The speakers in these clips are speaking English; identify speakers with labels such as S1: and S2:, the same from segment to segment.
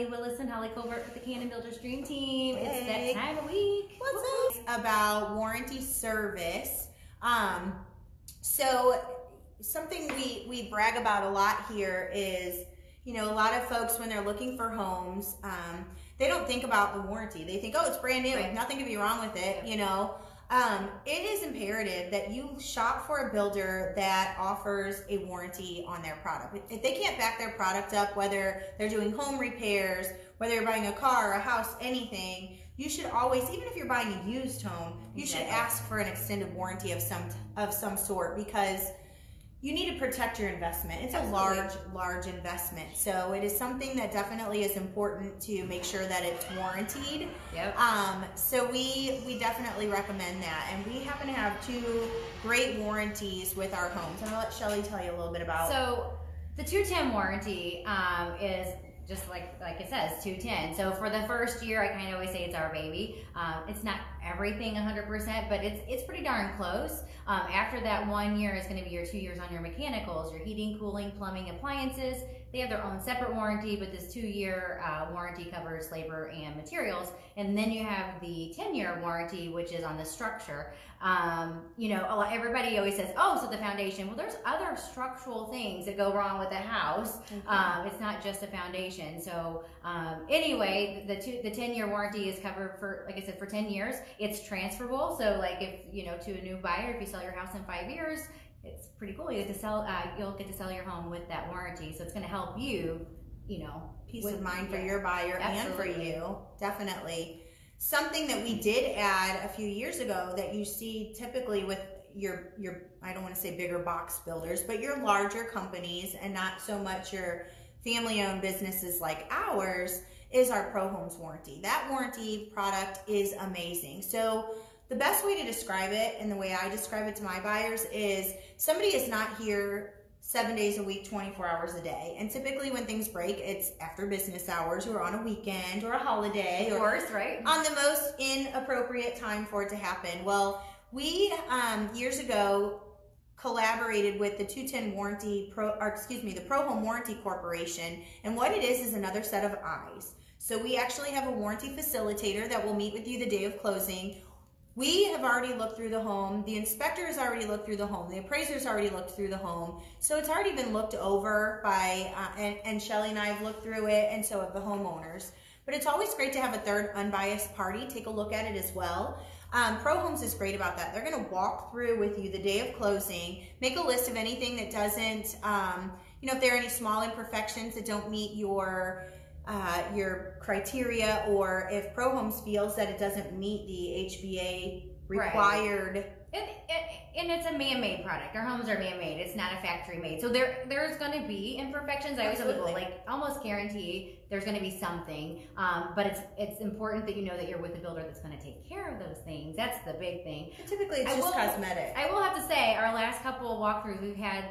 S1: Shelly, Willis, and Holli Colbert with the Cannon Builders Dream Team.
S2: Hey.
S1: It's that time of week.
S2: What's up? About warranty service. So something we brag about a lot here is, you know, a lot of folks when they're looking for homes, they don't think about the warranty. They think, oh, it's brand new,
S1: Right.
S2: nothing can be wrong with it, you know. It is imperative that you shop for a builder that offers a warranty on their product. If they can't back their product up, whether they're doing home repairs, whether you're buying a car, a house, anything, you should always, even if you're buying a used home, you should ask for an extended warranty of some sort, because you need to protect your investment. It's
S1: Absolutely.
S2: a large investment. So it is something that definitely is important to make sure that it's warranted.
S1: Yep.
S2: So we definitely recommend that. And we happen to have 2 great warranties with our homes. I'm gonna let Shelly tell you a little bit about.
S1: So the 210 warranty is just like it says, 210. So for the first year, I kind of always say it's our baby. It's not everything 100%, but it's pretty darn close. After that 1 year is going to be your 2 years on your mechanicals, your heating, cooling, plumbing, appliances. They have their own separate warranty, but this 2-year warranty covers labor and materials. And then you have the 10-year warranty, which is on the structure. You know, everybody always says, oh, so the foundation. Well, there's other structural things that go wrong with the house. It's not just a foundation. So anyway, the 10-year warranty is covered for, like I said, for 10 years. It's transferable. So like if, you know, to a new buyer, if you sell your house in 5 years, it's pretty cool. You get to sell, you'll get to sell your home with that warranty. So it's going to help you, you know,
S2: peace of mind for your buyer.
S1: Absolutely.
S2: And for you, definitely. Something that we did add a few years ago that you see typically with your I don't want to say bigger box builders, but your larger companies and not so much your family-owned businesses like ours, is our Pro Homes warranty. That warranty product is amazing. So the best way to describe it, and the way I describe it to my buyers, is somebody is not here 7 days a week, 24 hours a day. And typically when things break, it's after business hours or on a weekend or a holiday.
S1: Of course, right?
S2: On the most inappropriate time for it to happen. Well, we years ago collaborated with the 210 warranty, the Pro Home Warranty Corporation. And what it is another set of eyes. So we actually have a warranty facilitator that will meet with you the day of closing. We have already looked through the home. The inspector has already looked through the home. The appraiser's already looked through the home. So it's already been looked over by, and Shelly and I have looked through it, and so have the homeowners. But it's always great to have a third unbiased party take a look at it as well. Pro Homes is great about that. They're going to walk through with you the day of closing, make a list of anything that doesn't, you know, if there are any small imperfections that don't meet your criteria, or if Pro Homes feels that it doesn't meet the HBA required.
S1: Right. And it's a man-made product. Our homes are man-made. It's not a factory-made. So there's going to be imperfections. I always tell people, like, almost guarantee there's going to be something. But it's important that you know that you're with a builder that's going to take care of those things. That's the big thing.
S2: But typically, it's just cosmetic.
S1: I will have to say, our last couple of walkthroughs, we've had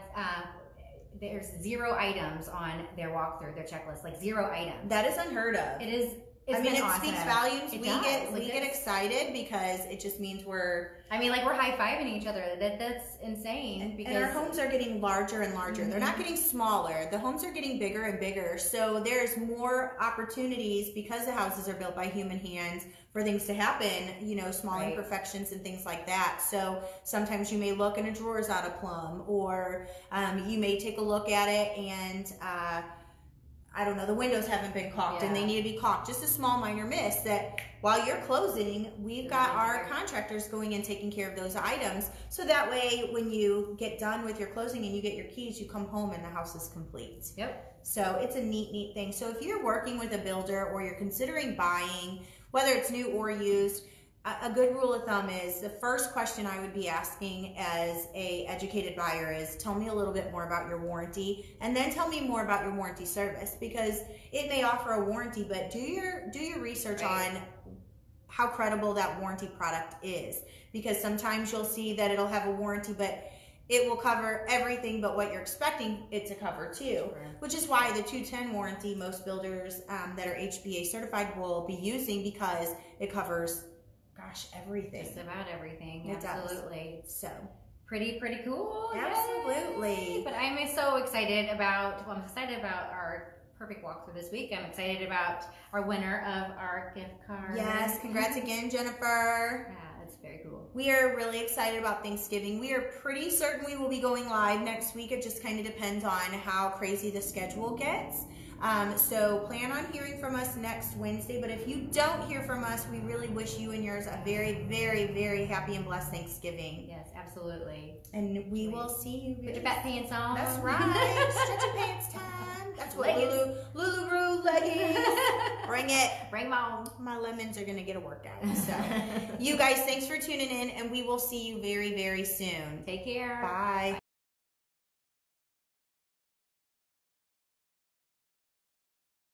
S1: there's 0 items on their walkthrough, their checklist, like 0 items.
S2: That is unheard of.
S1: It is.
S2: I mean, it
S1: awesome.
S2: speaks volumes.
S1: It
S2: We get excited because it just means we're.
S1: I mean, like, we're high-fiving each other. That's insane. Because
S2: and our homes are getting larger and larger. They're not getting smaller. The homes are getting bigger and bigger. So there's more opportunities, because the houses are built by human hands, for things to happen, you know, small imperfections and things like that. So sometimes you may look and a drawer's out of plumb, or you may take a look at it and I don't know, the windows haven't been caulked and they need to be caulked. Just a small minor miss that while you're closing, we've got our contractors going and taking care of those items. So that way, when you get done with your closing and you get your keys, you come home and the house is complete.
S1: Yep.
S2: So it's a neat thing. So if you're working with a builder or you're considering buying, whether it's new or used, a good rule of thumb is the first question I would be asking as a educated buyer is, tell me a little bit more about your warranty, and then tell me more about your warranty service, because it may offer a warranty, but do your research on how credible that warranty product is, because sometimes you'll see that it'll have a warranty, but it will cover everything but what you're expecting it to cover too, which is why the 210 warranty most builders that are HBA certified will be using, because it covers everything.
S1: Just about everything.
S2: It
S1: Absolutely.
S2: Does. So
S1: pretty cool.
S2: Absolutely.
S1: Yay. But I'm so excited about our perfect walkthrough this week. I'm excited about our winner of our gift card.
S2: Yes, congrats again, Jennifer.
S1: Yeah, that's very cool.
S2: We are really excited about Thanksgiving. We are pretty certain we will be going live next week. It just kind of depends on how crazy the schedule gets. So plan on hearing from us next Wednesday. But if you don't hear from us, we really wish you and yours a very, very, very happy and blessed Thanksgiving.
S1: Yes, absolutely.
S2: And we will see you.
S1: Put your fat pants on.
S2: That's right. Stretch your pants time. That's what Lulu leggings. Bring it.
S1: Bring them on.
S2: My lemons are going to get a workout. So, you guys, thanks for tuning in, and we will see you very, very soon.
S1: Take care.
S2: Bye.